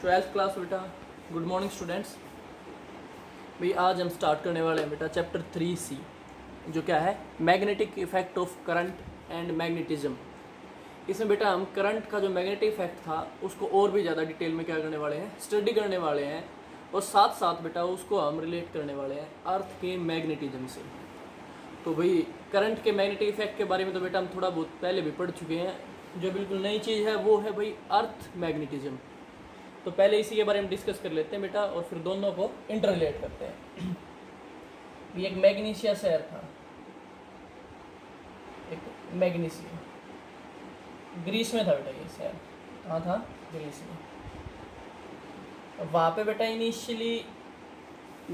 Twelfth class बेटा। Good morning students. भाई आज हम स्टार्ट करने वाले हैं बेटा चैप्टर 3C, जो क्या है magnetic effect of current and magnetism. इसमें बेटा हम करंट का जो मैग्नेटिक इफेक्ट था उसको और भी ज़्यादा डिटेल में क्या करने वाले हैं, स्टडी करने वाले हैं, और साथ साथ बेटा उसको हम रिलेट करने वाले हैं अर्थ के मैग्नेटिज्म से। तो भाई करंट के मैग्नेटिक इफेक्ट के बारे में तो बेटा हम थोड़ा बहुत पहले भी पढ़ चुके हैं। जो बिल्कुल नई चीज़ है वो है भाई अर्थ मैग्नेटिज्म। तो पहले इसी के बारे में डिस्कस कर लेते हैं बेटा, और फिर दोनों को इंटर रिलेट करते हैं। ये एक मैग्नीशिया शहर था, एक मैग्नीशिया ग्रीस में था बेटा। ये शहर कहाँ था? ग्रीस में। वहाँ पे बेटा इनिशियली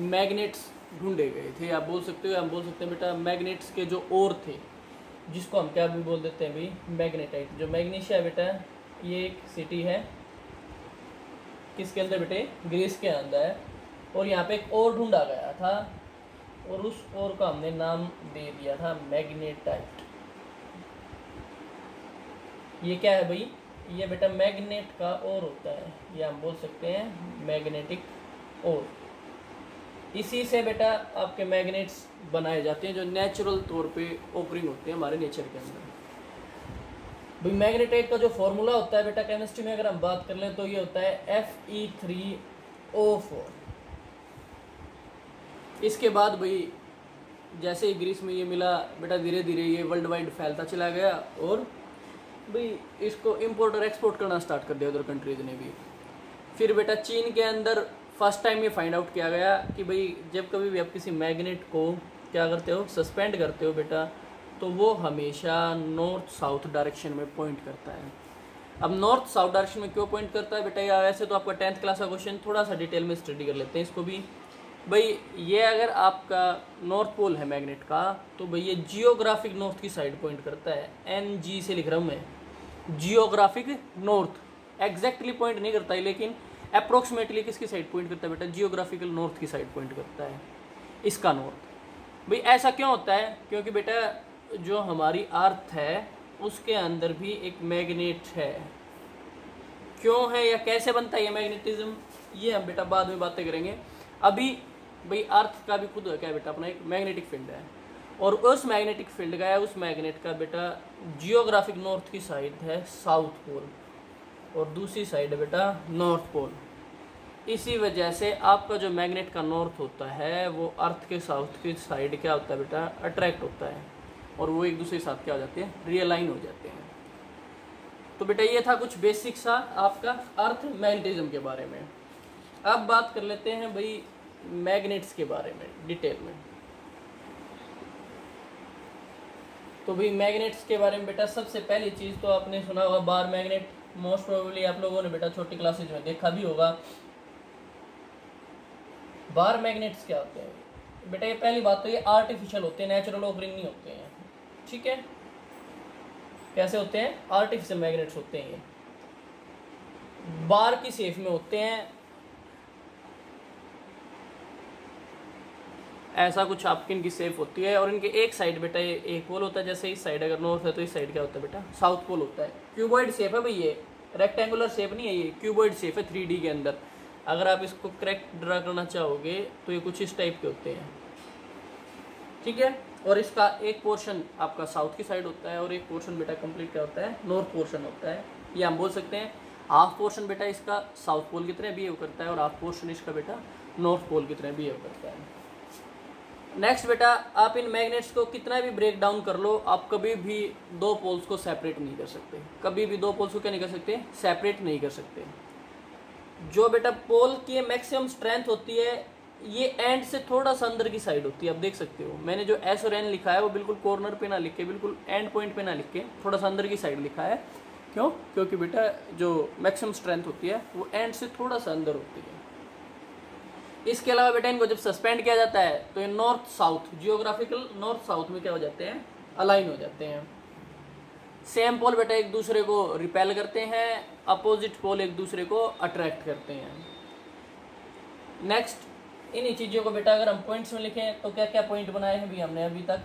मैग्नेट्स ढूंढे गए थे। आप बोल सकते हो, हम बोल सकते हैं बेटा मैग्नेट्स के जो ओर थे, जिसको हम क्या भी बोल देते हैं भाई मैग्नेटाइट। जो मैग्नीशिया बेटा ये एक सिटी है, किसके अंदर बेटे? ग्रीस के अंदर है। और यहाँ पे एक और ढूंढा गया था और उस और का हमने नाम दे दिया था मैग्नेटाइट। ये क्या है भाई? ये बेटा मैग्नेट का ओर होता है, ये हम बोल सकते हैं मैग्नेटिक ओर। इसी से बेटा आपके मैग्नेट्स बनाए जाते हैं जो नेचुरल तौर पे ओकरिंग होते हैं हमारे नेचर के अंदर। भाई मैग्नेटाइट का जो फॉर्मूला होता है बेटा केमिस्ट्री में अगर हम बात कर लें तो ये होता है Fe3O4। इसके बाद भाई जैसे ही ग्रीस में ये मिला बेटा, धीरे धीरे ये वर्ल्ड वाइड फैलता चला गया और भाई इसको इंपोर्ट और एक्सपोर्ट करना स्टार्ट कर दिया उधर कंट्रीज ने भी। फिर बेटा चीन के अंदर फर्स्ट टाइम ये फाइंड आउट किया गया कि भाई जब कभी भी आप किसी मैग्नेट को क्या करते हो, सस्पेंड करते हो बेटा, तो वो हमेशा नॉर्थ साउथ डायरेक्शन में पॉइंट करता है। अब नॉर्थ साउथ डायरेक्शन में क्यों पॉइंट करता है बेटा? या वैसे तो आपका 10th क्लास का क्वेश्चन, थोड़ा सा डिटेल में स्टडी कर लेते हैं इसको भी। भाई ये अगर आपका नॉर्थ पोल है मैग्नेट का, तो भाई ये जियोग्राफिक नॉर्थ की साइड पॉइंट करता है। NG से लिख रहा हूँ मैं, जियोग्राफिक नॉर्थ। एग्जैक्टली पॉइंट नहीं करता है, लेकिन अप्रोक्सीमेटली किसकी साइड पॉइंट करता है बेटा? जियोग्राफिकल नॉर्थ की साइड पॉइंट करता है इसका नॉर्थ। भाई ऐसा क्यों होता है? क्योंकि बेटा जो हमारी अर्थ है उसके अंदर भी एक मैग्नेट है। क्यों है या कैसे बनता है ये मैग्नेटिज्म, ये हम बेटा बाद में बातें करेंगे। अभी भाई अर्थ का भी खुद क्या बेटा अपना एक मैग्नेटिक फील्ड है, और उस मैग्नेटिक फील्ड का है, उस मैग्नेट का बेटा जियोग्राफिक नॉर्थ की साइड है साउथ पोल, और दूसरी साइड है बेटा नॉर्थ पोल। इसी वजह से आपका जो मैग्नेट का नॉर्थ होता है वो अर्थ के साउथ की साइड क्या होता है बेटा? अट्रैक्ट होता है, और वो एक दूसरे के साथ क्या हो जाते हैं? रियलाइन हो जाते हैं। तो बेटा ये था कुछ बेसिक सा आपका अर्थ मैग्नेटिज्म के बारे में। अब बात कर लेते हैं भाई मैग्नेट्स के बारे में डिटेल में। तो भाई मैग्नेट्स के बारे में बेटा सबसे पहली चीज़ तो आपने सुना होगा बार मैग्नेट। मोस्ट प्रोबेबली आप लोगों ने बेटा छोटी क्लासेज में देखा भी होगा। बार मैग्नेट्स क्या होते हैं बेटा? ये पहली बात तो ये आर्टिफिशियल होते हैं, नेचुरल ओकरिंग नहीं होते हैं, ठीक है? कैसे होते हैं? आर्टिफिशियल मैग्नेट्स होते हैं। ये बार की शेप में होते हैं, ऐसा कुछ आपकी इनकी शेप होती है, और इनके एक साइड बेटा ये एक पोल होता है। जैसे इस साइड अगर नॉर्थ है तो इस साइड क्या होता है बेटा? साउथ पोल होता है। क्यूबॉइड शेप है भाई, ये रेक्टेंगुलर शेप नहीं है, ये क्यूबॉइड शेप है 3D के अंदर। अगर आप इसको करेक्ट ड्रा करना चाहोगे तो ये कुछ इस टाइप के होते हैं, ठीक है? और इसका एक पोर्शन आपका साउथ की साइड होता है और एक पोर्शन बेटा कंप्लीट क्या होता है? नॉर्थ पोर्शन होता है। ये हम बोल सकते हैं हाफ पोर्शन बेटा इसका साउथ पोल की तरह बिहेव करता है, और हाफ पोर्शन इसका बेटा नॉर्थ पोल की तरह बिहेव करता है। नेक्स्ट बेटा, आप इन मैग्नेट्स को कितना भी ब्रेक डाउन कर लो, आप कभी भी दो पोल्स को सेपरेट नहीं कर सकते। कभी भी दो पोल्स को क्या नहीं कर सकते? सेपरेट नहीं कर सकते। जो बेटा पोल की मैक्सिमम स्ट्रेंथ होती है ये एंड से थोड़ा सा अंदर की साइड होती है। आप देख सकते हो मैंने जो S और N लिखा है वो बिल्कुल कॉर्नर पे ना लिख के, बिल्कुल एंड पॉइंट पे ना लिख के, थोड़ा सा अंदर की साइड लिखा है। क्यों? क्योंकि बेटा जो मैक्सिमम स्ट्रेंथ होती है वो एंड से थोड़ा सा अंदर होती है। इसके अलावा बेटा इनको जब सस्पेंड किया जाता है तो ये north south, geographical north south में क्या हो जाते हैं? अलाइन हो जाते हैं। सेम पोल बेटा एक दूसरे को रिपेल करते हैं, अपोजिट पोल एक दूसरे को अट्रैक्ट करते हैं। नेक्स्ट इन्हीं चीज़ों को बेटा अगर हम पॉइंट्स में लिखें तो क्या क्या पॉइंट बनाए हैं भी हमने अभी तक?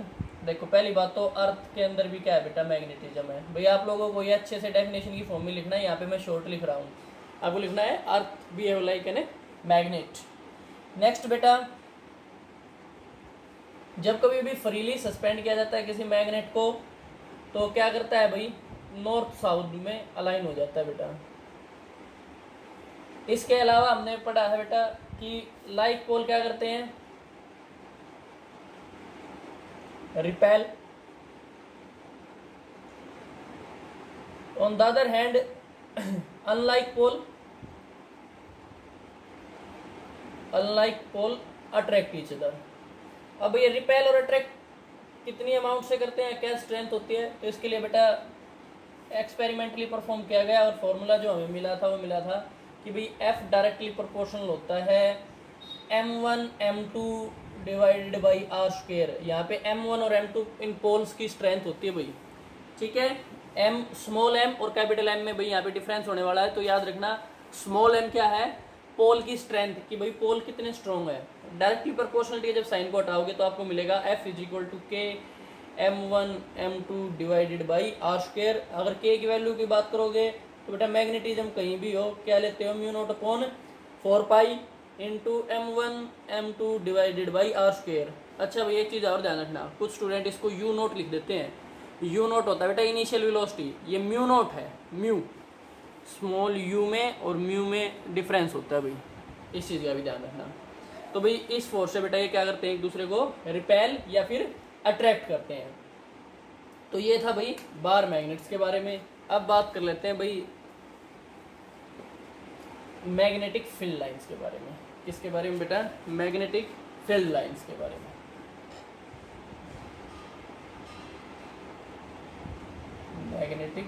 देखो पहली बात तो अर्थ के अंदर भी क्या है बेटा? मैग्नेटिज्म है। भाई आप लोगों को ये अच्छे से डेफिनेशन की फॉर्म में लिखना है, यहाँ पे मैं शॉर्ट लिख रहा हूँ। आपको लिखना है earth behave like an magnet. Next बेटा, जब कभी भी फ्रीली सस्पेंड किया जाता है किसी मैग्नेट को तो क्या करता है भाई, नॉर्थ साउथ में अलाइन हो जाता है बेटा। इसके अलावा हमने पढ़ा है बेटा कि लाइक पोल क्या करते हैं, repel. On the other hand unlike pole attract each other. अब ये रिपेल और अट्रैक्ट कितनी अमाउंट से करते हैं, क्या स्ट्रेंथ होती है, तो इसके लिए बेटा एक्सपेरिमेंटली परफॉर्म किया गया और फॉर्मूला जो हमें मिला था वो मिला था कि भाई F डायरेक्टली प्रोपोर्शनल होता है m1 m2 divided by r square. यहाँ पे m1 और m2 इन पोल्स की स्ट्रेंथ होती है भाई, ठीक है। m स्मॉल m और कैपिटल M में भाई यहाँ पे डिफरेंस होने वाला है, तो याद रखना स्मॉल m क्या है, पोल की स्ट्रेंथ कि भाई पोल कितने स्ट्रॉन्ग है। डायरेक्टली प्रोपोर्शनलिटी जब साइन को हटाओगे तो आपको मिलेगा F इज इक्वल टू के m1 m2 divided by r square. अगर k की वैल्यू की बात करोगे तो बेटा मैग्नेटिज्म कहीं भी हो क्या लेते हो, mu naught upon 4 pi into m1 m2 divided by r square. अच्छा भाई एक चीज़ और ध्यान रखना, कुछ स्टूडेंट इसको u नॉट लिख देते हैं। u नॉट होता है बेटा इनिशियल वेलोसिटी, ये म्यू नॉट है, म्यू स्मॉल u में और म्यू में डिफरेंस होता है भाई, इस चीज़ का भी ध्यान रखना। तो भाई इस फोर्स से बेटा ये क्या करते हैं, एक दूसरे को रिपेल या फिर अट्रैक्ट करते हैं। तो ये था भाई बार मैग्नेट्स के बारे में। अब बात कर लेते हैं भाई मैग्नेटिक फील्ड लाइंस के बारे में। किसके बारे में बेटा, मैग्नेटिक फील्ड लाइंस के बारे में। Magnetic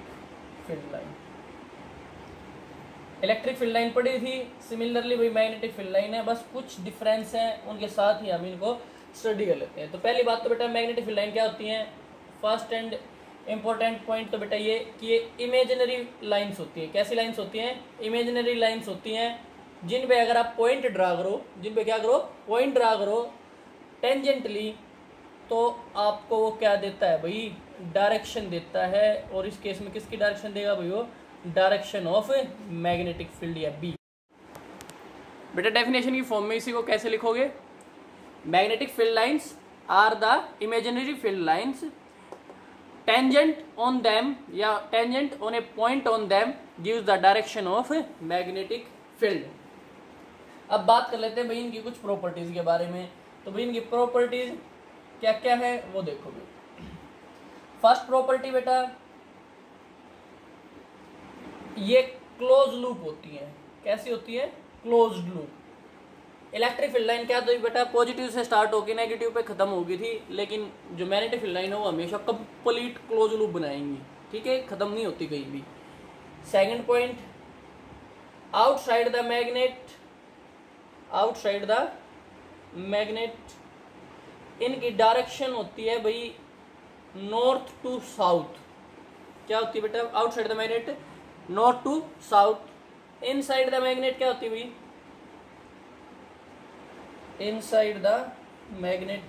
field line, electric field line पढ़ी थी, सिमिलरली भाई मैग्नेटिक फील्ड लाइन है, बस कुछ डिफरेंस है उनके साथ ही हम इनको स्टडी कर लेते हैं। तो पहली बात तो बेटा मैग्नेटिक फील्ड लाइन क्या होती है, फर्स्ट एंड इम्पोर्टेंट पॉइंट तो बेटा ये कि ये इमेजिनरी लाइंस होती है। कैसी लाइंस होती हैं, इमेजिनरी लाइंस होती हैं जिन पे अगर आप पॉइंट ड्रा करो, जिन पे क्या करो, पॉइंट ड्रा करो टेंजेंटली, तो आपको वो क्या देता है भाई, डायरेक्शन देता है। और इस केस में किसकी डायरेक्शन देगा भाई, वो डायरेक्शन ऑफ मैग्नेटिक फील्ड या बी। बेटा डेफिनेशन की फॉर्म में इसी को कैसे लिखोगे, magnetic field lines are the imaginary field lines tangent on them या tangent on a point on them gives the direction of magnetic field. अब बात कर लेते हैं भाई इनकी कुछ प्रॉपर्टीज के बारे में। तो भाई इनकी प्रॉपर्टीज क्या क्या है वो देखो भाई। फर्स्ट प्रॉपर्टी बेटा ये क्लोज लूप होती है। कैसी होती है, close loop. Electric field line क्या तो बेटा पॉजिटिव से स्टार्ट होगी नेगेटिव पे खत्म होगी थी, लेकिन जो मैग्नेटिक फील्ड लाइन है वो हमेशा कंप्लीट क्लोज लूप बनाएंगी, ठीक है, खत्म नहीं होती कहीं भी। Second point, outside the magnet इनकी डायरेक्शन होती है भाई नॉर्थ टू साउथ। क्या होती है बेटा, outside the magnet north to south. Inside the magnet क्या होती है भाई, इनसाइड द मैग्नेट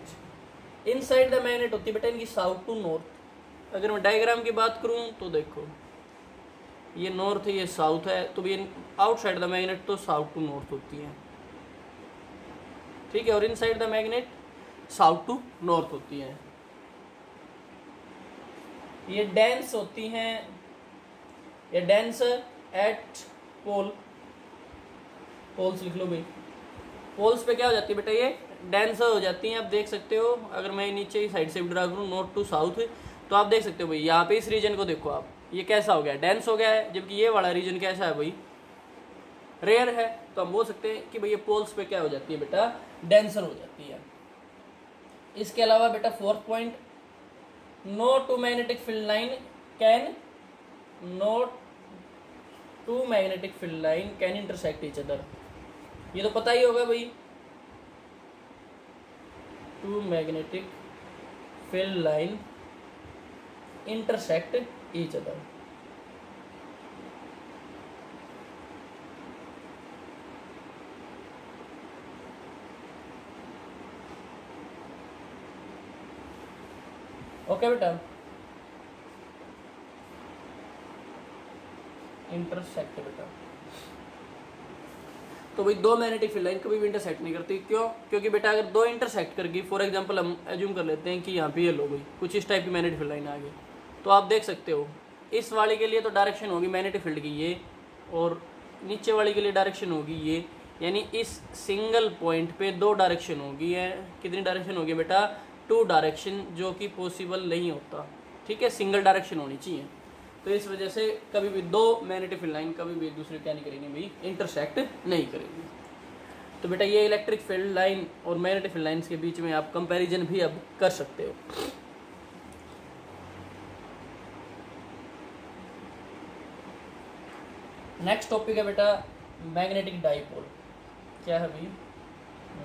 होती है बेटा इनकी साउथ टू नॉर्थ। अगर मैं डायग्राम की बात करूं तो देखो ये नॉर्थ है ये साउथ है, तो ये आउटसाइड द मैग्नेट तो साउथ टू नॉर्थ होती है, ठीक है, और inside the magnet south to north होती है। ये डेंस होती हैं, ये डेंस एट पोल्स लिख लो भाई। पोल्स पे क्या हो जाती है बेटा, ये डेंस हो जाती हैं। आप देख सकते हो अगर मैं नीचे की साइड से भी ड्रा करूँ नॉर्थ टू साउथ, तो आप देख सकते हो भाई यहाँ पे इस रीजन को देखो आप, ये कैसा हो गया, डेंस हो गया है, जबकि ये वाला रीजन कैसा है भाई, रेयर है। तो हम बोल सकते हैं कि भाई ये पोल्स पे क्या हो जाती है बेटा, डेंसर हो जाती है। इसके अलावा बेटा fourth point, no two magnetic field line can intersect each other. ये तो पता ही होगा भाई, two magnetic field line intersect each other. Okay बेटा, इंटरसेक्ट बेटा तो भाई दो मैग्नेटिक फील्ड लाइन कभी भी इंटरसेक्ट नहीं करती। क्यों? क्योंकि बेटा अगर दो इंटरसेक्ट करगी, फॉर एग्जांपल हम एज्यूम कर लेते हैं कि यहाँ पे ये लो गई कुछ इस टाइप की मैग्नेटिक फील्ड लाइन आ गई, तो आप देख सकते हो इस वाले के लिए तो डायरेक्शन होगी मैग्नेटिक फील्ड की ये, और नीचे वाली के लिए डायरेक्शन होगी ये, यानी इस सिंगल पॉइंट पे दो डायरेक्शन होगी है। कितनी डायरेक्शन होगी बेटा? 2 डायरेक्शन, जो कि पॉसिबल नहीं होता। ठीक है, सिंगल डायरेक्शन होनी चाहिए। तो इस वजह से कभी भी दो मैग्नेटिक फील्ड लाइन कभी भी एक दूसरे क्या नहीं करेंगे भाई, इंटरसेक्ट नहीं करेंगे। तो बेटा ये इलेक्ट्रिक फील्ड लाइन और मैग्नेटिक फील्ड लाइन्स के बीच में आप कंपैरिजन भी अब कर सकते हो। नेक्स्ट टॉपिक है बेटा मैग्नेटिक डाइपोल। क्या है भाई?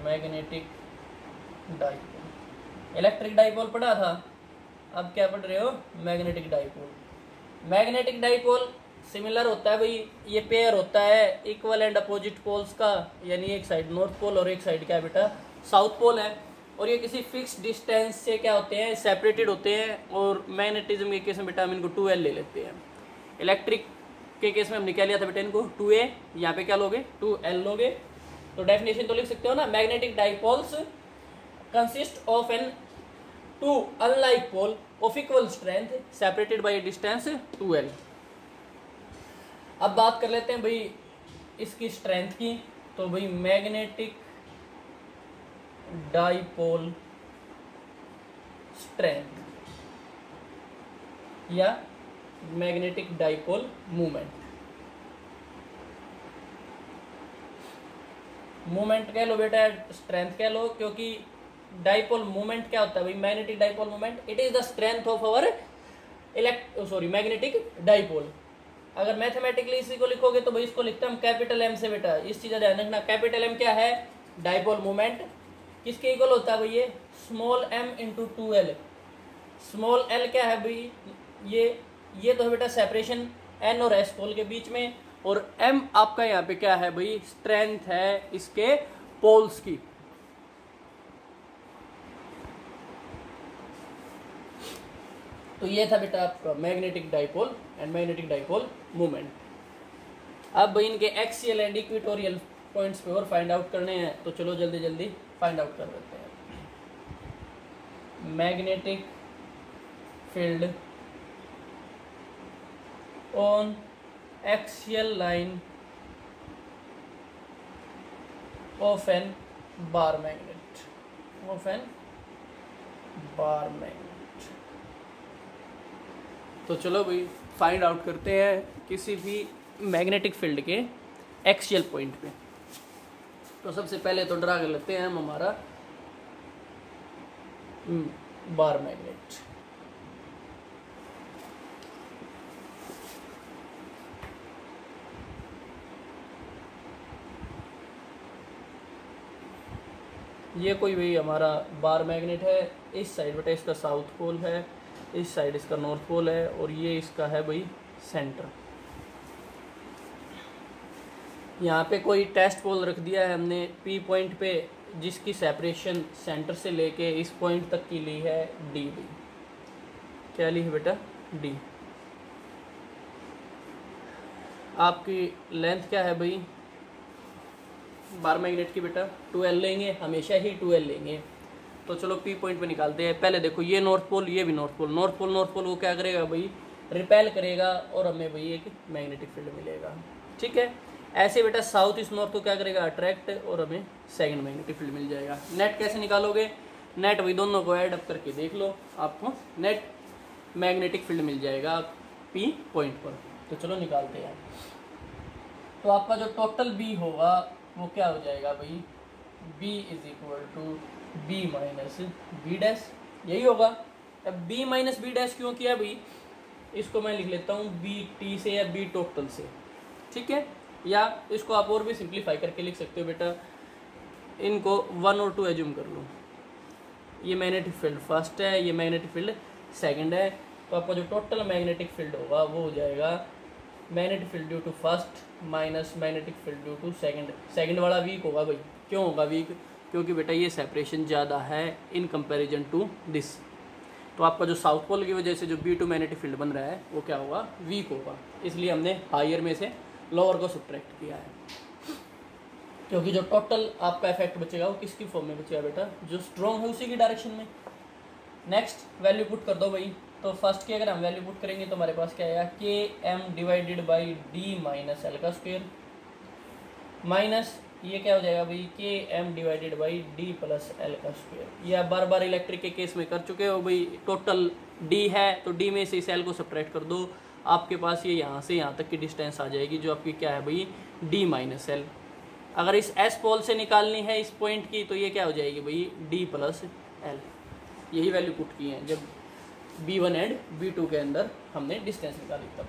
Magnetic dipole. इलेक्ट्रिक डाइपोल पढ़ा था, अब क्या पढ़ रहे हो? Magnetic dipole. Magnetic dipole similar होता है भाई, ये पेयर होता है इक्वल एंड अपोजिट पोल्स का, यानी एक साइड नॉर्थ पोल और एक साइड क्या है बेटा? साउथ पोल है। और ये किसी फिक्स डिस्टेंस से क्या होते हैं? सेपरेटेड होते हैं। और मैग्नेटिज्म के केस में बेटा हम इनको 2L ले लेते हैं। इलेक्ट्रिक के केस में हमने क्या लिया था बेटा? इनको 2A, यहाँ पे क्या लोगे? 2L लोगे। तो डेफिनेशन तो लिख सकते हो ना, magnetic dipoles consist of an two unlike pole of equal strength separated by distance 2L। अब बात कर लेते हैं भाई इसकी स्ट्रेंथ की। तो भाई मैग्नेटिक डाइपोल स्ट्रेंथ या मैग्नेटिक डाइपोल मूवमेंट कह लो बेटा, स्ट्रेंथ कह लो, क्योंकि डाइपोल मूवमेंट क्या होता है भाई? Magnetic dipole movement it is the strength of our magnetic dipole. अगर मैथमेटिकली इसी को लिखोगे तो भाई इसको लिखते हैं हम कैपिटल M से बेटा। इस चीज़ का ध्यान रखना, कैपिटल M क्या है? Dipole movement. किसके इक्वल होता है भाई? ये small m into 2L। Small l क्या है भाई? ये तो है बेटा सेपरेशन N और S पोल के बीच में, और M आपका यहाँ पे क्या है भाई? स्ट्रेंथ है इसके पोल्स की। तो ये था बेटा आपका magnetic dipole and magnetic dipole movement. अब भाई इनके एक्सियल एंड इक्वेटोरियल पॉइंट्स पे और फाइंड आउट करने हैं, तो चलो जल्दी जल्दी फाइंड आउट कर लेते हैं। Magnetic field on axial line of an bar magnet, of an bar magnet. तो चलो भाई फाइंड आउट करते हैं किसी भी मैग्नेटिक फील्ड के एक्सियल पॉइंट पे। तो सबसे पहले तो ड्रा कर लेते हैं हम हमारा बार मैग्नेट। ये कोई भी हमारा बार मैग्नेट है। इस साइड बेटा इसका साउथ पोल है, इस साइड इसका नॉर्थ पोल है, और ये इसका है भाई सेंटर। यहाँ पे कोई टेस्ट पोल रख दिया है हमने P पॉइंट पे, जिसकी सेपरेशन सेंटर से लेके इस पॉइंट तक की ली है D। क्या ली है बेटा? D। आपकी लेंथ क्या है भाई बार मैग्नेट की बेटा? 2L लेंगे, हमेशा ही 2L लेंगे। तो चलो P पॉइंट पे निकालते हैं। पहले देखो ये नॉर्थ पोल, ये भी नॉर्थ पोल। नॉर्थ पोल वो क्या करेगा भाई? रिपेल करेगा, और हमें भाई एक मैग्नेटिक फील्ड मिलेगा। ठीक है, ऐसे बेटा साउथ इस नॉर्थ को क्या करेगा? अट्रैक्ट, और हमें सेकंड मैग्नेटिक फील्ड मिल जाएगा। नेट कैसे निकालोगे? नेट वही दोनों को ऐड अप करके देख लो, आपको नेट मैग्नेटिक फील्ड मिल जाएगा P पॉइंट पर। तो चलो निकालते हैं। तो आपका जो टोटल B होगा वो क्या हो जाएगा भाई? B is equal to B minus B dash, यही होगा। अब B माइनस B डैश क्यों किया भाई? इसको मैं लिख लेता हूँ BT से या B टोटल से। ठीक है, या इसको आप और भी सिंप्लीफाई करके लिख सकते हो बेटा। इनको 1 और 2 एज्यूम कर लो। ये मैग्नेटिक फील्ड फर्स्ट है, ये मैग्नेटिक फील्ड सेकंड है। तो आपका जो टोटल मैग्नेटिक फील्ड होगा वो हो जाएगा magnetic field due to first minus magnetic field due to second. Second वाला वीक होगा भाई। क्यों होगा वीक? क्योंकि बेटा ये सेपरेशन ज़्यादा है इन कंपैरिजन टू दिस। तो आपका जो साउथ पोल की वजह से जो B2 मैग्नेटिक फील्ड बन रहा है वो क्या होगा? वीक होगा। इसलिए हमने हायर में से लोअर को सब्ट्रैक्ट किया है। क्योंकि जो टोटल आपका इफेक्ट बचेगा वो किसकी फॉर्म में बचेगा बेटा, जो स्ट्रॉन्ग है उसी की डायरेक्शन में। नेक्स्ट वैल्यू पुट कर दो भाई। तो फर्स्ट की अगर हम वैल्यू पुट करेंगे तो हमारे पास क्या आएगा, K M divided by D minus L का स्क्वायर, माइनस ये क्या हो जाएगा भाई, K M divided by D plus L का स्क्वायर। ये आप बार बार इलेक्ट्रिक के केस में कर चुके हो भाई। टोटल डी है तो डी में से इस एल को सब्ट्रैक्ट कर दो, आपके पास ये यहाँ से यहाँ तक की डिस्टेंस आ जाएगी जो आपकी क्या है भाई, डी माइनस एल। अगर इस एस पोल से निकालनी है इस पॉइंट की तो ये क्या हो जाएगी भाई, डी प्लस एल। यही वैल्यू पुट की है जब B1 एंड B2 के अंदर हमने डिस्टेंस निकाली तब।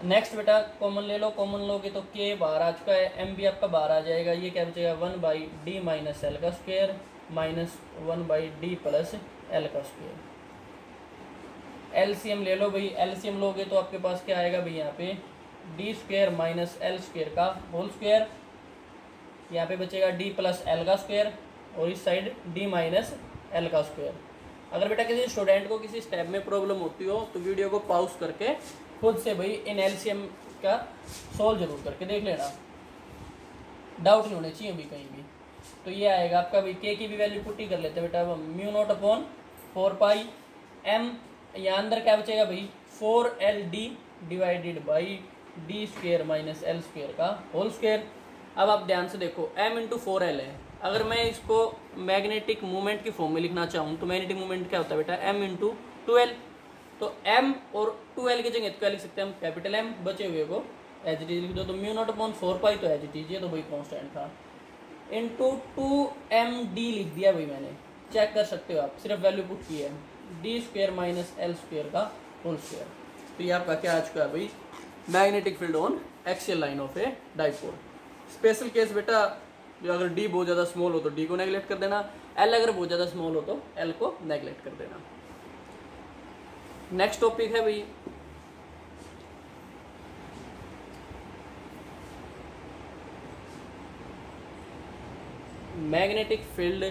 नेक्स्ट बेटा कॉमन ले लो, कॉमन लोगे तो के बाहर आ चुका है, एम भी आपका बाहर आ जाएगा। ये क्या बचेगा, 1 बाई डी माइनस एल का square minus 1 by D plus L का स्क्वायर। एलसीएम ले लो भाई, एलसीएम लोगे तो आपके पास क्या आएगा भाई, यहाँ पे D square minus L square का होल स्क्वायर, यहाँ पे बचेगा डी प्लस एल का स्क्वायर और इस साइड डी माइनस एल का स्क्वायर। अगर बेटा किसी स्टूडेंट को किसी स्टेप में प्रॉब्लम होती हो तो वीडियो को पॉज करके खुद से भाई इन एलसीएम का सॉल्व जरूर करके देख लेना, डाउट नहीं होने चाहिए भी कहीं भी। तो ये आएगा आपका भाई, के की भी वैल्यू पुट ही कर लेते हैं बेटा, म्यू नॉट अपॉन 4 पाई एम, यहाँ अंदर क्या बचेगा भाई, 4LD divided by D square minus L square का होल स्क्वायर। अब आप ध्यान से देखो, m इंटू 4L है। अगर मैं इसको मैग्नेटिक मूवमेंट की फॉर्म में लिखना चाहूँ तो मैग्नेटिक मूवमेंट क्या होता है बेटा, m इंटू 2L। तो m और 2L की जगह तो क्या लिख सकते हैं हम, कैपिटल M, बचे हुए को एच डी लिख दो। तो म्यू नॉट अपॉन 4 पाई तो एच डी, ये तो भाई कॉन्स्टेंट था, इंटू 2MD लिख दिया भाई मैंने, चेक कर सकते हो आप, सिर्फ वैल्यू पुट की है, D square minus L square का होल स्क्वायर। तो ये आपका क्या आ चुका है भाई, magnetic field on axial line of a dipole. Special case बेटा, जो अगर डी बहुत ज़्यादा स्मॉल हो तो डी को नेगलेक्ट कर देना, एल अगर बहुत ज़्यादा स्मॉल हो तो एल को नेगलेक्ट कर देना। नेक्स्ट टॉपिक है भाई magnetic field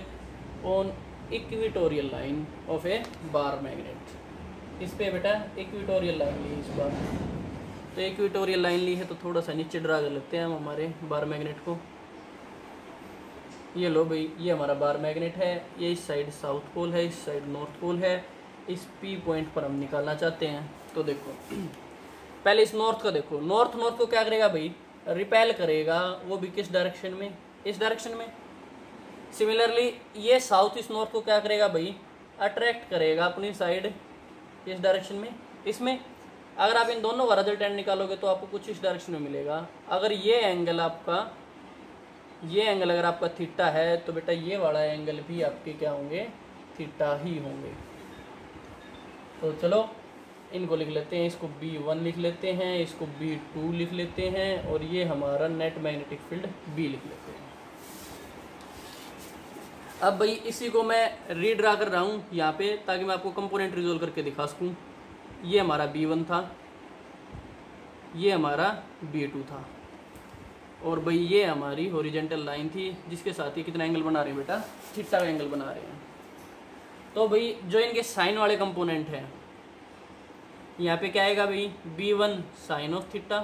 on equatorial line of A bar magnet. इस पे बेटा इक्वेटोरियल लाइन ली इस बार, तो इक्वेटोरियल लाइन ली है तो थोड़ा सा नीचे ड्रा कर लेते हैं हम हमारे बार मैग्नेट को। ये लो भाई, ये हमारा बार मैग्नेट है, ये इस साइड साउथ पोल है, इस साइड नॉर्थ पोल है। इस P पॉइंट पर हम निकालना चाहते हैं। तो देखो पहले इस नॉर्थ का देखो, नॉर्थ को क्या करेगा भाई, रिपेल करेगा, वो भी किस डायरेक्शन में, इस डायरेक्शन में। सिमिलरली ये साउथ इस नॉर्थ को क्या करेगा भाई, अट्रैक्ट करेगा अपनी साइड इस डायरेक्शन में, इसमें। अगर आप इन दोनों का रिजल्टेंट निकालोगे तो आपको कुछ इस डायरेक्शन में मिलेगा। अगर ये एंगल आपका, ये एंगल अगर आपका थीटा है तो बेटा ये वाला एंगल भी आपके क्या होंगे, थीटा ही होंगे। तो चलो इनको लिख लेते हैं, इसको B1 लिख लेते हैं, इसको B2 लिख लेते हैं और ये हमारा नेट मैग्नेटिक फील्ड B लिख लेते हैं। अब भाई इसी को मैं रीड्रा कर रहा हूँ यहाँ पे ताकि मैं आपको कंपोनेंट रिजोल्व करके दिखा सकूँ। ये हमारा B1 था, ये हमारा B2 था और भाई ये हमारी हॉरिजॉन्टल लाइन थी जिसके साथ ही कितना एंगल बना रहे हैं बेटा, थीटा का एंगल बना रहे हैं। तो भाई जो इनके साइन वाले कंपोनेंट हैं, यहाँ पे क्या आएगा भाई, B1 साइन ऑफ थीटा,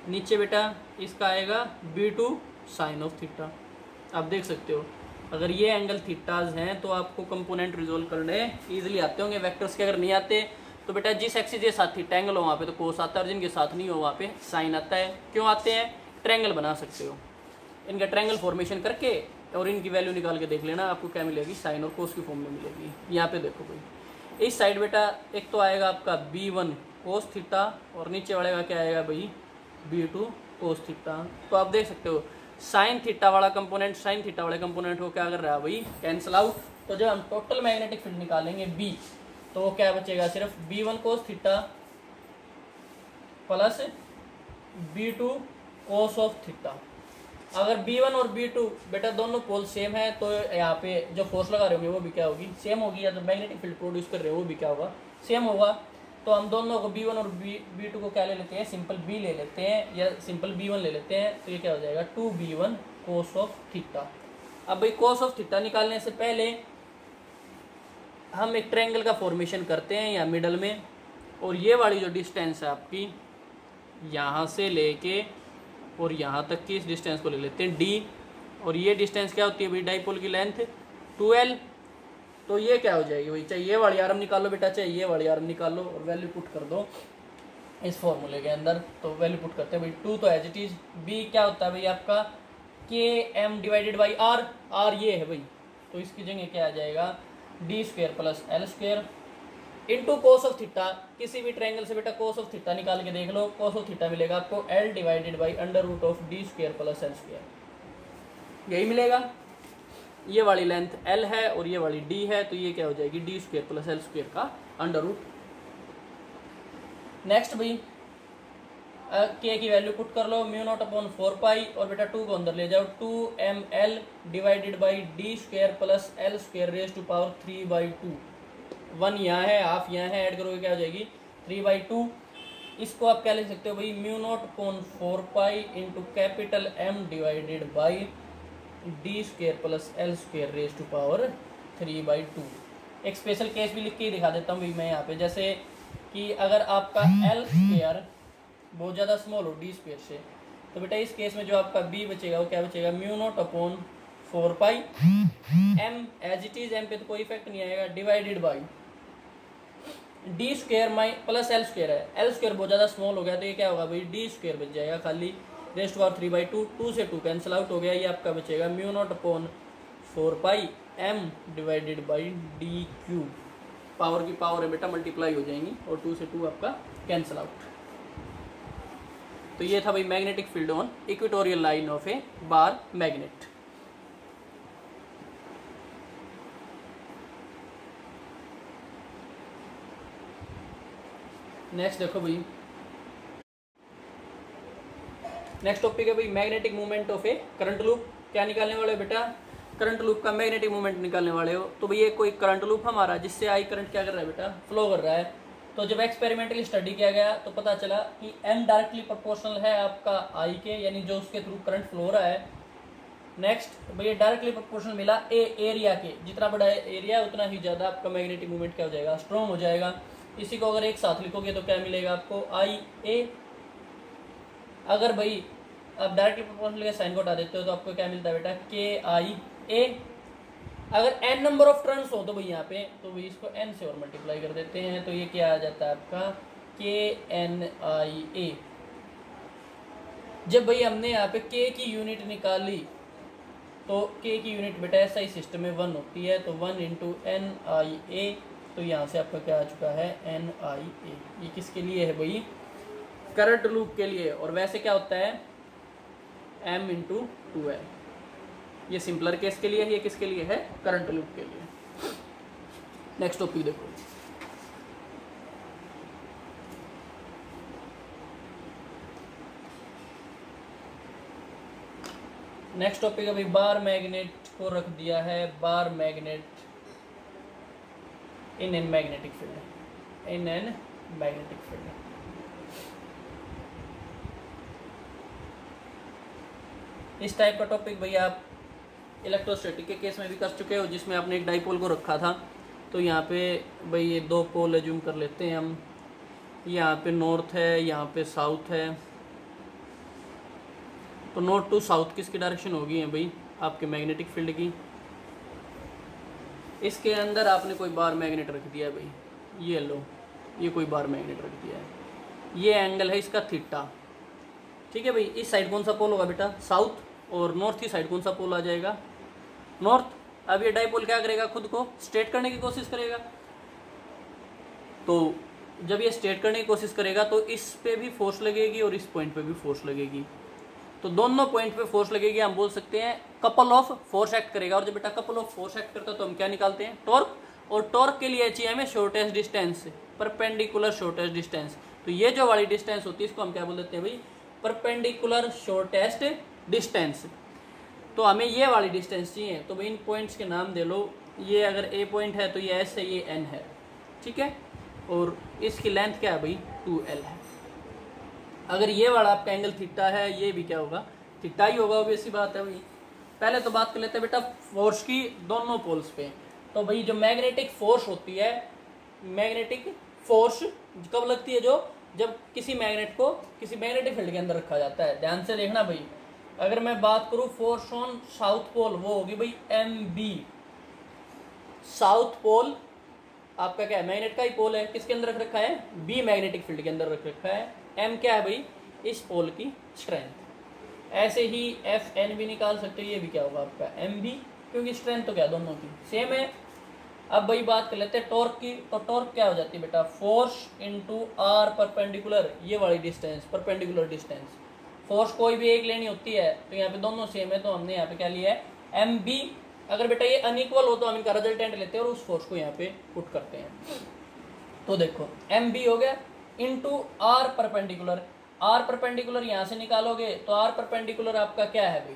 नीचे बेटा इसका आएगा B2 साइन ऑफ थीटा। आप देख सकते हो अगर ये एंगल थीटाज हैं तो आपको कंपोनेंट रिजोल्व करने ईजिली आते होंगे। वेक्टर्स के अगर नहीं आते तो बेटा जिस एक्सिस के साथ थीटा एंगल हो वहाँ पे तो कोस आता है और जिनके साथ नहीं हो वहाँ पे साइन आता है। क्यों आते हैं, ट्रायंगल बना सकते हो, इनका ट्रायंगल फॉर्मेशन करके और इनकी वैल्यू निकाल के देख लेना, आपको क्या मिलेगी, साइन और कोस की फॉर्म में मिलेगी। यहाँ पे देखो भाई इस साइड बेटा एक तो आएगा आपका B1 कोस थीटा और नीचे वाले का क्या आएगा भाई, B2 कोस थीटा। तो आप देख सकते हो साइन थीटा वाला कंपोनेंट साइन थीटा वाले कंपोनेंट को क्या कर रहा है भाई, कैंसिल आउट। तो जब हम टोटल मैग्नेटिक फील्ड निकालेंगे B तो वो क्या बचेगा, सिर्फ B1 cos theta plus B2 cos of theta. अगर B1 और B2 बेटा दोनों पोल सेम है तो यहाँ पे जो फोर्स लगा रहे होंगे वो भी क्या होगी, सेम होगी, या जो मैग्नेटिक फील्ड प्रोड्यूस कर रहे हो वो भी क्या होगा, सेम होगा। तो हम दोनों को B1 और B2 को क्या ले लेते हैं, सिंपल B ले लेते हैं या सिंपल B1 ले लेते हैं। तो ये क्या हो जाएगा, 2B1 कोस ऑफ थीटा। अब भाई कोस ऑफ थीटा निकालने से पहले हम एक ट्रायंगल का फॉर्मेशन करते हैं यहाँ मिडल में, और ये वाली जो डिस्टेंस है आपकी यहाँ से लेके और यहाँ तक की इस डिस्टेंस को ले लेते हैं d, और ये डिस्टेंस क्या होती है भाई डाइपोल की लेंथ 2l। तो ये क्या हो जाएगी भाई, चाहिए ये वाली आर्म निकालो बेटा, चाहिए ये वाली आर्म निकालो और वैल्यू पुट कर दो इस फॉर्मूले के अंदर। तो वैल्यू पुट करते हैं भाई, 2 तो एज इट इज, b क्या होता है भाई आपका km डिवाइडेड बाई r ये है भाई, तो इसकी जगह क्या आ जाएगा d square plus l square into cos of theta. किसी भी ट्रायंगल से बेटा कोस ऑफ थीटा निकाल के देख लो, कोस ऑफ थीटा मिलेगा आपको l divided by under root of d square plus l square, यही मिलेगा। ये वाली लेंथ l है और ये वाली d है, तो ये क्या हो जाएगी d square plus l square का अंडर रूट। नेक्स्ट भाई k की वैल्यू पुट कर लो, म्यू नॉट अपॉन 4 पाई और बेटा 2 को अंदर ले जाओ, 2ml divided by d square plus l square raise to power 3/2। 1 यहाँ है, हाफ यहाँ है, ऐड करोगे क्या हो जाएगी 3/2। इसको आप क्या लिख सकते हो भाई, mu naught upon 4 pi into capital M divided by d square plus l square raise to power 3/2। एक स्पेशल केस भी लिख के ही दिखा देता हूँ भाई मैं यहाँ पे, जैसे कि अगर आपका l स्क्वायर बहुत ज़्यादा स्मॉल हो d स्क्वायर से, तो बेटा इस केस में जो आपका b बचेगा वो क्या बचेगा, mu naught upon 4 pi m as it is, m पे तो कोई इफेक्ट नहीं आएगा, divided by d square my plus l square है, l स्क्वायर बहुत ज़्यादा स्मॉल हो गया तो ये क्या होगा भाई d स्क्वायर बच जाएगा खाली, रेस्ट पावर 3/2, 2 से 2 कैंसिल आउट हो गया, ये आपका बचेगा mu naught upon 4 pi m divided by d cube. Power की पावर है बेटा मल्टीप्लाई हो जाएंगी और 2 से 2 आपका कैंसिल आउट। तो ये था भाई magnetic field on equatorial line of A bar magnet. Next देखो भाई, नेक्स्ट टॉपिक है भाई magnetic movement of A current loop. क्या निकालने वाले हो बेटा, करंट लूप का मैग्नेटिक मूवमेंट निकालने वाले हो। तो भाई ये कोई करंट लूप हमारा जिससे आई करंट क्या कर रहा है बेटा, फ्लो कर रहा है। तो जब एक्सपेरिमेंटली स्टडी किया गया तो पता चला कि m डायरेक्टली प्रोपोर्शनल है आपका I के, यानी जो उसके थ्रू करंट फ्लो हो रहा है। नेक्स्ट भैया डायरेक्टली प्रोपोर्शनल मिला ए एरिया के, जितना बड़ा एरिया है उतना ही ज़्यादा आपका मैग्नेटिक मूवमेंट क्या हो जाएगा, स्ट्रॉन्ग हो जाएगा। इसी को अगर एक साथ लिखोगे तो क्या मिलेगा आपको IA। अगर भाई आप डायरेक्टली प्रोपोर्शनल के साइन को हटा देते हो तो आपको क्या मिलता है बेटा KIA। अगर n नंबर ऑफ टर्न्स हो तो भाई यहाँ पे, तो भाई इसको n से और मल्टीप्लाई कर देते हैं, तो ये क्या आ जाता है आपका KNIA। जब भाई हमने यहाँ पे k की यूनिट निकाली तो k की यूनिट बेटा SI सिस्टम में 1 होती है, तो 1 इंटू NIA, तो यहाँ से आपका क्या आ चुका है NIA। ये किसके लिए है भाई, करंट लूप के लिए। और वैसे क्या होता है m इंटू 2l। ये सिंपलर केस के लिए है, ये किसके लिए है, करंट लूप के लिए। नेक्स्ट टॉपिक देखो, नेक्स्ट टॉपिक है भाई बार मैग्नेट को रख दिया है, bar magnet in an magnetic field, in an magnetic field. इस टाइप का टॉपिक भाई आप इलेक्ट्रोस्टैटिक के केस में भी कर चुके हो, जिसमें आपने एक डाइपोल को रखा था। तो यहाँ पे भाई ये 2 पोल एज्यूम कर लेते हैं हम, यहाँ पे नॉर्थ है, यहाँ पे साउथ है। तो नॉर्थ टू साउथ किसकी डायरेक्शन होगी है भाई, आपके मैग्नेटिक फील्ड की। इसके अंदर आपने कोई बार मैग्नेट रख दिया है भाई, ये लो, ये कोई बार मैग्नेट रख दिया है। ये एंगल है इसका थीटा, ठीक है भाई। इस साइड कौन सा पोल होगा बेटा, साउथ, और नॉर्थ की साइड कौन सा पोल आ जाएगा, नॉर्थ। अब ये डाइपोल क्या करेगा, खुद को स्ट्रेट करने की कोशिश करेगा। तो जब ये स्ट्रेट करने की कोशिश करेगा तो इस पे भी फोर्स लगेगी और इस पॉइंट पे भी फोर्स लगेगी। तो दोनों पॉइंट पे फोर्स लगेगी, हम बोल सकते हैं कपल ऑफ फोर्स एक्ट करेगा। और जब बेटा कपल ऑफ फोर्स एक्ट करता है तो हम क्या निकालते हैं, टॉर्क। और टॉर्क के लिए चाहिए हमें shortest distance, perpendicular shortest distance. तो ये जो वाली डिस्टेंस होती है इसको हम क्या बोल देते हैं भाई, परपेंडिकुलर शॉर्टेस्ट डिस्टेंस। तो हमें ये वाली डिस्टेंस चाहिए, तो भाई इन पॉइंट्स के नाम दे लो। ये अगर ए पॉइंट है तो ये एस है, ये एन है, ठीक है। और इसकी लेंथ क्या है भाई, 2l है। अगर ये वाला आपका एंगल थीटा है, ये भी क्या होगा, थीटा ही होगा, ऑब्वियस सी बात है भाई। पहले तो बात कर लेते हैं बेटा फोर्स की दोनों पोल्स पे। तो भाई जो मैग्नेटिक फोर्स होती है, मैग्नेटिक फोर्स कब लगती है, जो जब किसी मैग्नेट को किसी मैग्नेटिक फील्ड के अंदर रखा जाता है। ध्यान से देखना भाई, अगर मैं बात करूं फोर्स ऑन साउथ पोल, वो होगी भाई MB। साउथ पोल आपका क्या है, मैग्नेट का ही पोल है, किसके अंदर रख रखा है, B मैग्नेटिक फील्ड के अंदर रख रखा है। M क्या है भाई, इस पोल की स्ट्रेंथ। ऐसे ही FN भी निकाल सकते हो, ये भी क्या होगा आपका MB, क्योंकि स्ट्रेंथ तो क्या दोनों की सेम है। अब भाई बात कर लेते हैं टॉर्क की, तो टॉर्क क्या हो जाती है बेटा, फोर्स इंटू R परपेंडिकुलर, ये वाली डिस्टेंस, परपेंडिकुलर डिस्टेंस। फोर्स कोई भी एक लेनी होती है तो यहाँ पे दोनों सेम है, तो हमने यहाँ पे क्या लिया है MB। अगर बेटा ये अनइक्वल हो तो हम इनका रिजल्टेंट लेते हैं और उस फोर्स को यहाँ पे पुट करते हैं। तो देखो MB हो गया into R perpendicular. R perpendicular यहाँ से निकालोगे तो R परपेंडिकुलर आपका क्या है भाई,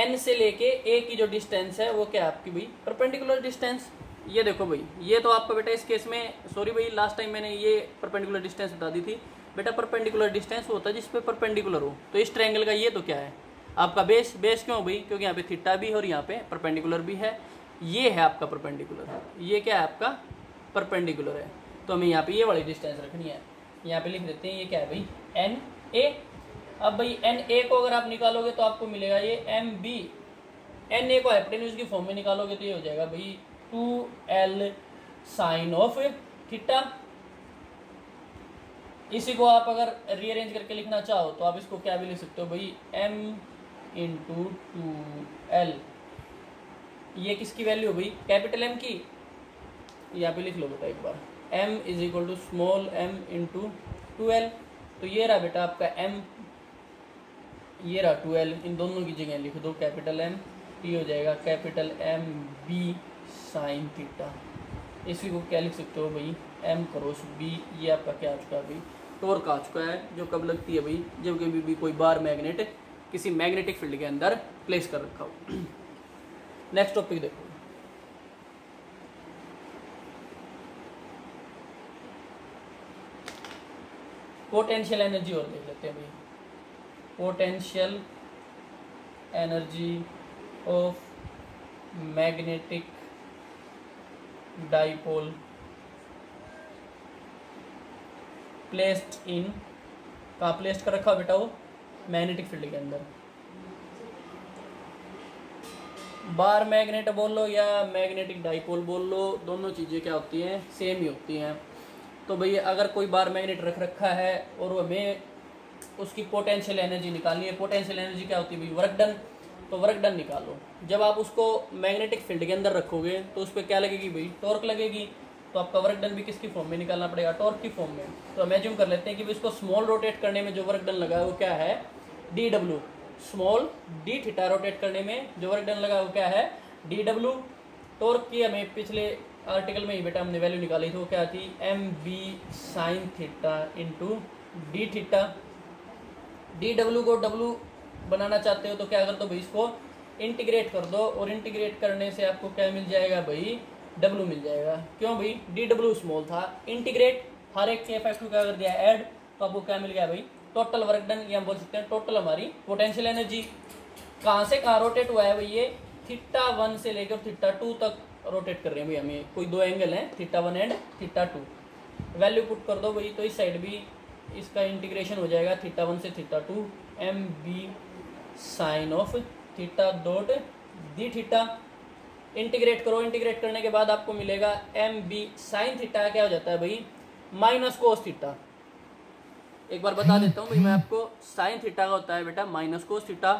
N से लेके A की जो डिस्टेंस है वो क्या है आपकी भाई, परपेंडिकुलर डिस्टेंस। ये देखो भाई, ये तो आपका बेटा इस केस में, सॉरी भाई लास्ट टाइम मैंने ये परपेंडिकुलर डिस्टेंस बता दी थी बेटा। परपेंडिकुलर डिस्टेंस वो होता है जिस पे परपेंडिकुलर हो। तो इस ट्रायंगल का ये तो क्या है आपका बेस। बेस क्यों भाई, क्योंकि यहाँ पे थीटा भी है और यहाँ पे परपेंडिकुलर भी है। ये है आपका परपेंडिकुलर, ये क्या है आपका परपेंडिकुलर है। तो हमें यहाँ पे ये वाली डिस्टेंस रखनी है, यहाँ पे लिख देते हैं ये क्या है भाई NA। अब भाई NA को अगर आप निकालोगे तो आपको मिलेगा ये MB। NA को हाइपोटेन्यूज की फॉर्म में निकालोगे तो ये हो जाएगा भाई 2L साइन ऑफ थीटा। इसी को आप अगर रीअरेंज करके लिखना चाहो तो आप इसको क्या भी लिख सकते हो भाई M इंटू 2L। ये किसकी वैल्यू भाई, कैपिटल M की। यहाँ पे लिख लो बेटा एक बार, M is equal to small m into 2L। तो ये रहा बेटा आपका M, ये रहा 2L, इन दोनों की जगह लिख दो कैपिटल M। ये हो जाएगा कैपिटल MB साइन थीटा। इसी को क्या लिख सकते हो भाई M क्रॉस B। ये आपका क्या आ चुका है भाई, टॉर्क आ चुका है, जो कब लगती है भाई, जब कभी भी कोई बार मैग्नेट किसी मैग्नेटिक फील्ड के अंदर प्लेस कर रखा हो। नेक्स्ट टॉपिक देखो, पोटेंशियल एनर्जी और देख लेते हैं भाई। Potential energy of magnetic dipole placed in, कहाँ प्लेस्ड कर रखा बेटा, वो मैग्नेटिक फील्ड के अंदर। बार मैग्नेट बोल लो या मैग्नेटिक डाइपोल बोल लो, दोनों चीज़ें क्या होती हैं, सेम ही होती हैं। तो भाई अगर कोई बार मैग्नेट रख रखा है और हमें उसकी पोटेंशियल एनर्जी निकालनी है, पोटेंशियल एनर्जी क्या होती है भाई, वर्क डन। तो वर्क डन निकालो। जब आप उसको मैग्नेटिक फील्ड के अंदर रखोगे तो उस पर क्या लगेगी भाई, टॉर्क लगेगी। तो आपका वर्क डन भी किसकी फॉर्म में निकालना पड़ेगा, टॉर्क की फॉर्म में। तो हम एज्यूम कर लेते हैं कि भाई इसको स्मॉल रोटेट करने में जो वर्क डन लगा है वो क्या है, DW। Small d theta rotate करने में जो वर्क डन लगा वो क्या है, DW। टॉर्क की हमें पिछले आर्टिकल में ही बेटा हमने वैल्यू निकाली थी, वो क्या थी, MB sine theta into D theta. DW को W बनाना चाहते हो तो क्या कर दो भाई, इसको इंटीग्रेट कर दो, और इंटीग्रेट करने से आपको क्या मिल जाएगा भाई, W मिल जाएगा। क्यों भाई, DW स्मॉल था, इंटीग्रेट हर एक के फैक्टर का कर दिया ऐड, तो आपको क्या मिल गया भाई, टोटल वर्क डन। ये हम बोल सकते हैं टोटल हमारी पोटेंशियल एनर्जी। कहाँ से कहाँ रोटेट हुआ है भाई, ये θ1 से लेकर θ2 तक रोटेट कर रहे हैं भाई। हमें कोई दो एंगल हैं θ1 एंड θ2, वैल्यू पुट कर दो भाई। तो इस साइड भी इसका इंटीग्रेशन हो जाएगा θ1 से θ2, MB sine of theta dot d theta. Integrate करो, इंटीग्रेट करने के बाद आपको मिलेगा MB साइन थीटा क्या हो जाता है भाई, माइनस कोस थीटा। एक बार बता देता हूँ भाई मैं आपको, साइन थीटा का होता है बेटा minus cos theta,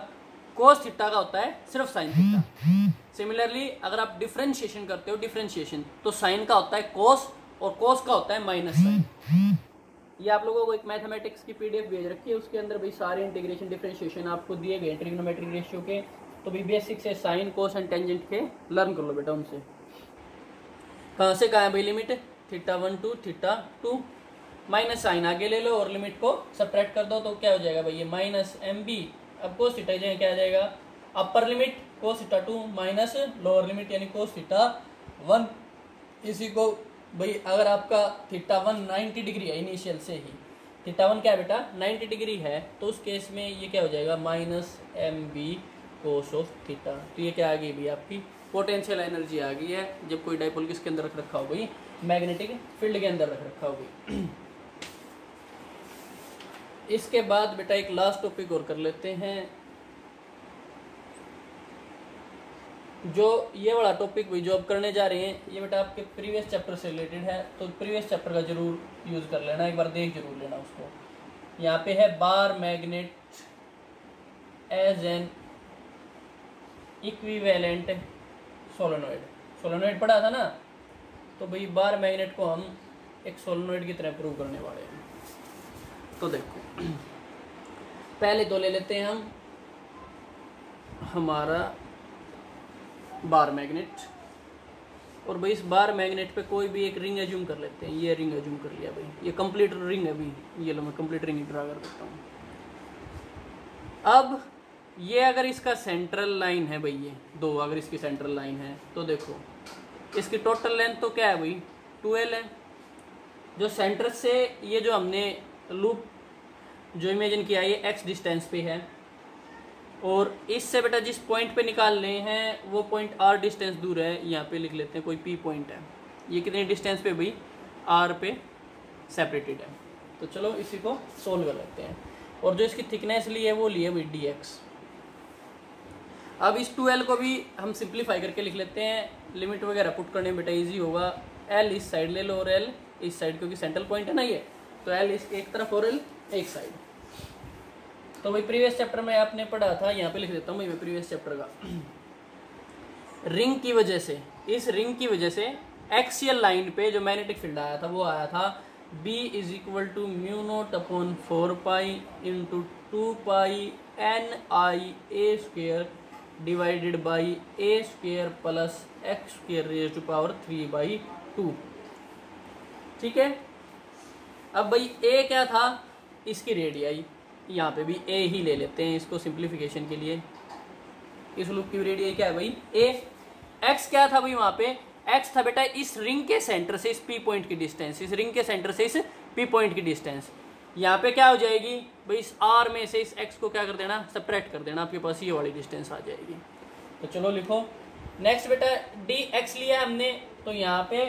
cos theta का होता है सिर्फ साइन थीटा। सिमिलरली अगर आप डिफरेंशिएशन करते हो, डिफरेंशिएशन, तो साइन का होता है कोस और कोस का होता है माइनस साइन। ये आप लोगों को एक मैथमेटिक्स की PDF भेज रखी है, उसके अंदर भाई सारे इंटीग्रेशन डिफरेंशिएशन आपको दिए गए ट्रिग्नोमेट्रिक रेशियो के। तो भाई बेसिक से साइन कोस एंड टेंजेंट के लर्न कर लो बेटा उनसे। कहाँ से कहाँ है भाई लिमिट, θ1 टू θ2, माइनस साइन आगे ले लो और लिमिट को सब्ट्रैक्ट कर दो, तो क्या हो जाएगा भाई, ये माइनस MB। अब कोस थीटा क्या आ जाएगा, अपर लिमिट कोस θ2 माइनस लोअर लिमिट यानी कोस θ1। इसी को भाई अगर आपका θ1 90 डिग्री है इनिशियल से ही, θ1 क्या है बेटा 90 डिग्री है, तो उस केस में ये क्या हो जाएगा, minus MB cos of theta. तो ये क्या आ गई भाई, आपकी पोटेंशियल एनर्जी आ गई है, जब कोई डाइपोल किसके अंदर रख रखा हो भाई, मैग्नेटिक फील्ड के अंदर रख रखा हो भाई। इसके बाद बेटा एक लास्ट टॉपिक और कर लेते हैं, जो ये वाला टॉपिक भी जो अब करने जा रहे हैं ये बेटा आपके प्रीवियस चैप्टर से रिलेटेड है, तो प्रीवियस चैप्टर का जरूर यूज़ कर लेना, एक बार देख जरूर लेना उसको। यहाँ पे है bar magnet as an equivalent solenoid. Solenoid पढ़ा था ना, तो भाई बार मैग्नेट को हम एक सोलेनोइड की तरह प्रूव करने वाले हैं। तो देखो पहले तो ले लेते हैं हम हमारा बार मैग्नेट, और भाई इस बार मैग्नेट पे कोई भी एक रिंग एज्यूम कर लेते हैं। ये रिंग एज्यूम कर लिया भाई, ये कंप्लीट रिंग है भाई, ये लो मैं कंप्लीट रिंग ड्रा कर देता हूँ। अब ये अगर इसका सेंट्रल लाइन है भाई, ये दो अगर इसकी सेंट्रल लाइन है तो देखो इसकी टोटल लेंथ तो क्या है भाई 2L है। जो सेंटर से ये जो हमने लूप जो इमेजिन किया ये x डिस्टेंस पे है, और इससे बेटा जिस पॉइंट पे निकालने हैं वो पॉइंट r डिस्टेंस दूर है, यहाँ पे लिख लेते हैं कोई p पॉइंट है। ये कितने डिस्टेंस पे भाई r पे सेपरेटेड है। तो चलो इसी को सोल्व कर लेते हैं, और जो इसकी थिकनेस ली है वो ली है भाई dx। अब इस 2L को भी हम सिंप्लीफाई करके लिख लेते हैं, लिमिट वगैरह पुट करने में बेटा ईजी होगा। L इस साइड ले लो और L इस साइड, क्योंकि सेंट्रल पॉइंट है ना ये, तो L इस एक तरफ और L एक साइड। तो भाई प्रीवियस चैप्टर में आपने पढ़ा था, यहाँ पे लिख देता हूँ भाई मैं प्रीवियस चैप्टर का। रिंग की वजह से, इस रिंग की वजह से एक्सियल लाइन पे जो मैग्नेटिक फील्ड आया था वो आया था B is equal to mu naught upon 4π into 2π NiA² divided by A² plus x² raise to power 3/2। ठीक है। अब भाई A क्या था, इसकी रेडियाई, यहाँ पे भी A ही ले लेते हैं इसको सिंप्लीफिकेशन के लिए। इस लूप की रेडियाई क्या है भाई A। x क्या था भाई वहाँ पे, x था बेटा इस रिंग के सेंटर से इस P पॉइंट की डिस्टेंस, इस रिंग के सेंटर से इस P पॉइंट की डिस्टेंस। यहाँ पे क्या हो जाएगी भाई, इस R में से इस x को क्या कर देना, सेपरेट कर देना, आपके पास ये वाली डिस्टेंस आ जाएगी। तो चलो लिखो। नेक्स्ट बेटा dx लिया हमने, तो यहाँ पे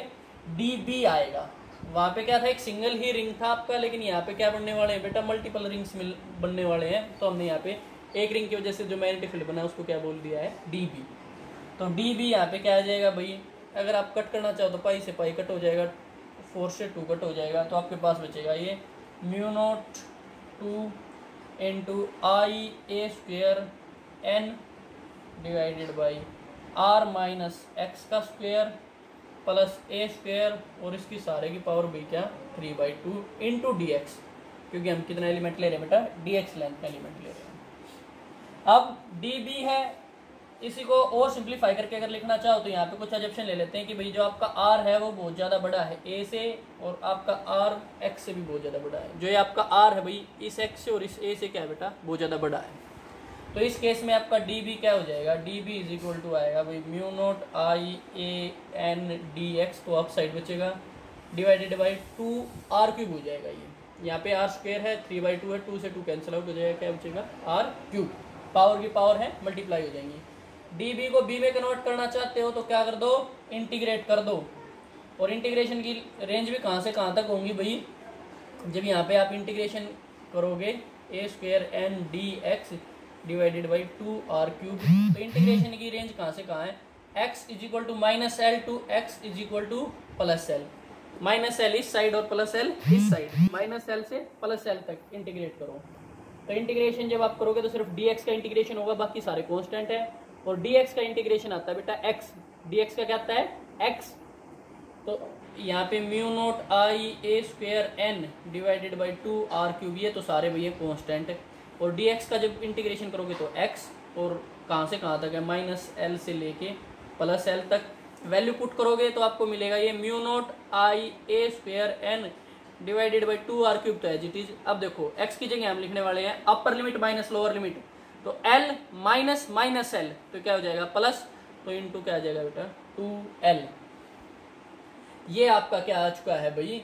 dB आएगा। वहाँ पे क्या था, एक सिंगल ही रिंग था आपका, लेकिन यहाँ पे क्या बनने वाले हैं बेटा, मल्टीपल रिंग्स बनने वाले हैं। तो हमने यहाँ पे एक रिंग की वजह से जो मैग्नेटिक फील्ड बना उसको क्या बोल दिया है, dB। तो dB यहाँ पे क्या आ जाएगा भाई, अगर आप कट करना चाहो तो पाई से पाई कट हो जाएगा, 4 से 2 कट हो जाएगा, तो आपके पास बचेगा ये mu naught 2 into IA² N divided by R minus x का स्क्वेयर प्लस A², और इसकी सारे की पावर भी क्या 3/2 इंटू dx, क्योंकि हम कितना एलिमेंट ले रहे हैं बेटा, dx लेंथ का एलिमेंट ले रहे हैं। अब dB है, इसी को और सिंप्लीफाई करके अगर लिखना चाहो तो यहाँ पे कुछ एजम्पशन ले लेते हैं कि भाई जो आपका R है वो बहुत ज़्यादा बड़ा है A से, और आपका R x से भी बहुत ज़्यादा बड़ा है। जो ये आपका R है भाई इस x से और इस A से क्या है बेटा, बहुत ज़्यादा बड़ा है। तो इस केस में आपका dB क्या हो जाएगा, dB इज इक्वल टू आएगा भाई म्यू नोट IA/N dx, तो अप साइड बचेगा, डिवाइडेड बाई 2r³ हो जाएगा। ये यहाँ पे r² है, 3/2 है, 2 से 2 कैंसिल आउट हो जाएगा, क्या बचेगा r³। पावर की पावर है, मल्टीप्लाई हो जाएंगी। dB को b में कन्वर्ट करना चाहते हो तो क्या कर दो, इंटीग्रेट कर दो। और इंटीग्रेशन की रेंज भी कहाँ से कहाँ तक होंगी भाई, जब यहाँ पे आप इंटीग्रेशन करोगे A² N dx divided by 2r³, तो इंटीग्रेशन की रेंज कहाँ से कहाँ है, x is equal to -L to x is equal to +L। -L इस साइड और +L इस साइड, -L से +L तक इंटीग्रेट करो। तो इंटीग्रेशन जब आप करोगे तो सिर्फ dx का इंटीग्रेशन होगा, बाकी सारे कांस्टेंट है। और dx का इंटीग्रेशन आता है बेटा x, dx का क्या आता है x। तो यहाँ पे mu naught IA² N divided by 2r³, ये तो सारे भैया कांस्टेंट है। और dx का जब इंटीग्रेशन करोगे तो x, और कहाँ से कहाँ तक है, -L से लेके +L तक वैल्यू पुट करोगे तो आपको मिलेगा ये mu naught IA² N divided by 2r³, तो एज इट इज। अब देखो x की जगह हम लिखने वाले हैं upper limit minus lower limit, तो L माइनस -L तो क्या हो जाएगा प्लस, तो इनटू क्या आ जाएगा बेटा 2L। ये आपका क्या आ चुका है भाई,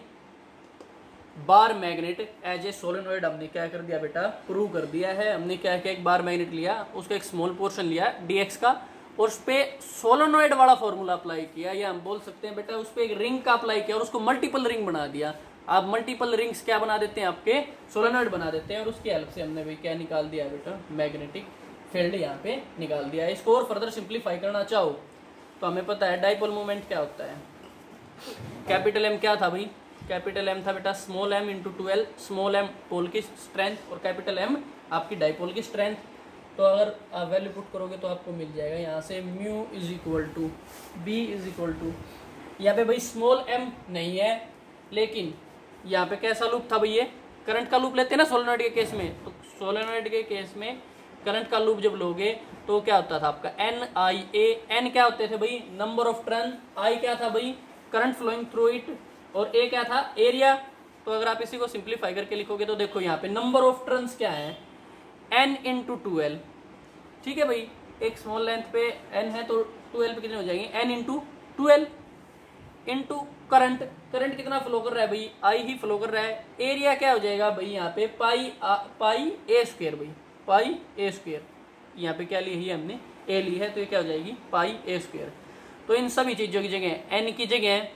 bar magnet as a solenoid हमने क्या कर दिया बेटा, प्रूव कर दिया है। हमने क्या किया, एक बार मैग्नेट लिया, उसका एक स्मॉल पोर्शन लिया dx का, और उस पर सोलेनोइड वाला फॉर्मूला अप्लाई किया, या हम बोल सकते हैं बेटा उस पर एक रिंग का अप्लाई किया और उसको मल्टीपल रिंग बना दिया। आप मल्टीपल रिंग्स क्या बना देते हैं, आपके सोलेनॉइड बना देते हैं, और उसकी हेल्प से हमने भाई क्या निकाल दिया बेटा, मैग्नेटिक फील्ड यहाँ पे निकाल दिया है। इसको और फर्दर सिंप्लीफाई करना चाहो तो हमें पता है डाइपोल मोमेंट क्या होता है। कैपिटल एम क्या था भाई, कैपिटल एम था बेटा small M into 2L, small M pole की स्ट्रेंथ और कैपिटल एम आपकी डाइपोल की स्ट्रेंथ। तो अगर आप वैल्यू पुट करोगे तो आपको मिल जाएगा यहाँ से mu is equal to B is equal to, यहाँ पे भाई स्मॉल एम नहीं है, लेकिन यहाँ पे कैसा लूप था भाई, ये करंट का लूप लेते हैं ना सोलेनॉइड के केस में, तो सोलेनॉइड के केस में करंट का लूप जब लोगे तो क्या होता था आपका NIA, N क्या होते थे भाई नंबर ऑफ टर्न, I क्या था भाई करंट फ्लोइंग थ्रू इट, और A क्या था एरिया। तो अगर आप इसी को सिंप्लीफाई करके लिखोगे तो देखो यहाँ पे नंबर ऑफ टर्न्स क्या है N इंटू 2L, ठीक है भाई, एक स्मॉल लेंथ पे N है तो 2L पे कितने हो जाएंगे, N into 2L into current, current कितना फ्लो कर रहा है भाई, I ही फ्लो कर रहा है, एरिया क्या हो जाएगा भाई यहाँ पे पाई A स्क्वायर भाई, पाई A स्क्वायर, यहाँ पे क्या ली है हमने A ली है, तो ये क्या हो जाएगी पाई A स्क्वायर। तो इन सभी चीज़ों की जगह N की जगह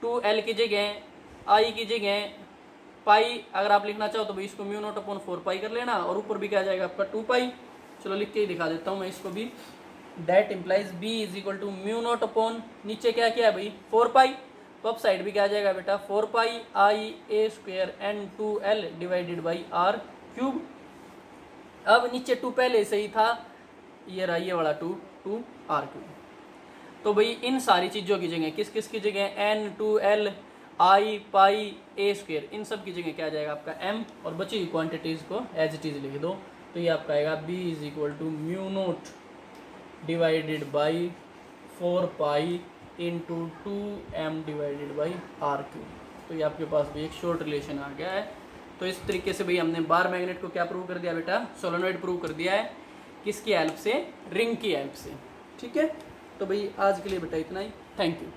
2L की जगह I की जगह पाई अगर आप लिखना चाहो तो भाई इसको म्यू नॉट अपॉन 4 पाई कर लेना, और ऊपर भी क्या आ जाएगा आपका 2 पाई। चलो लिख के ही दिखा देता हूँ मैं इसको भी, that implies B is equal to mu naught upon नीचे क्या किया है भाई 4 पाई, तो अब साइड भी क्या आ जाएगा बेटा 4 पाई I A square N 2L divided by R cube. अब नीचे 2 पहले से ही था, ये रहा ये वाला 2 R क्यूब। तो भाई इन सारी चीज़ों की जगह किस किस की जगह N 2L I pi A square, इन सब की जगह क्या आ जाएगा आपका M, और बची हुई क्वांटिटीज़ को एज इट इज़ लिख दो। तो ये आपका आएगा B is equal to mu naught divided by 4 pi into 2M divided by R cube. तो ये आपके पास भी एक शॉर्ट रिलेशन आ गया है। तो इस तरीके से भाई हमने बार मैग्नेट को क्या प्रूव कर दिया बेटा, सोलेनॉइड प्रूव कर दिया है, किसकी हेल्प से, रिंग की हेल्प से। ठीक है, तो भाई आज के लिए बेटा इतना ही, थैंक यू।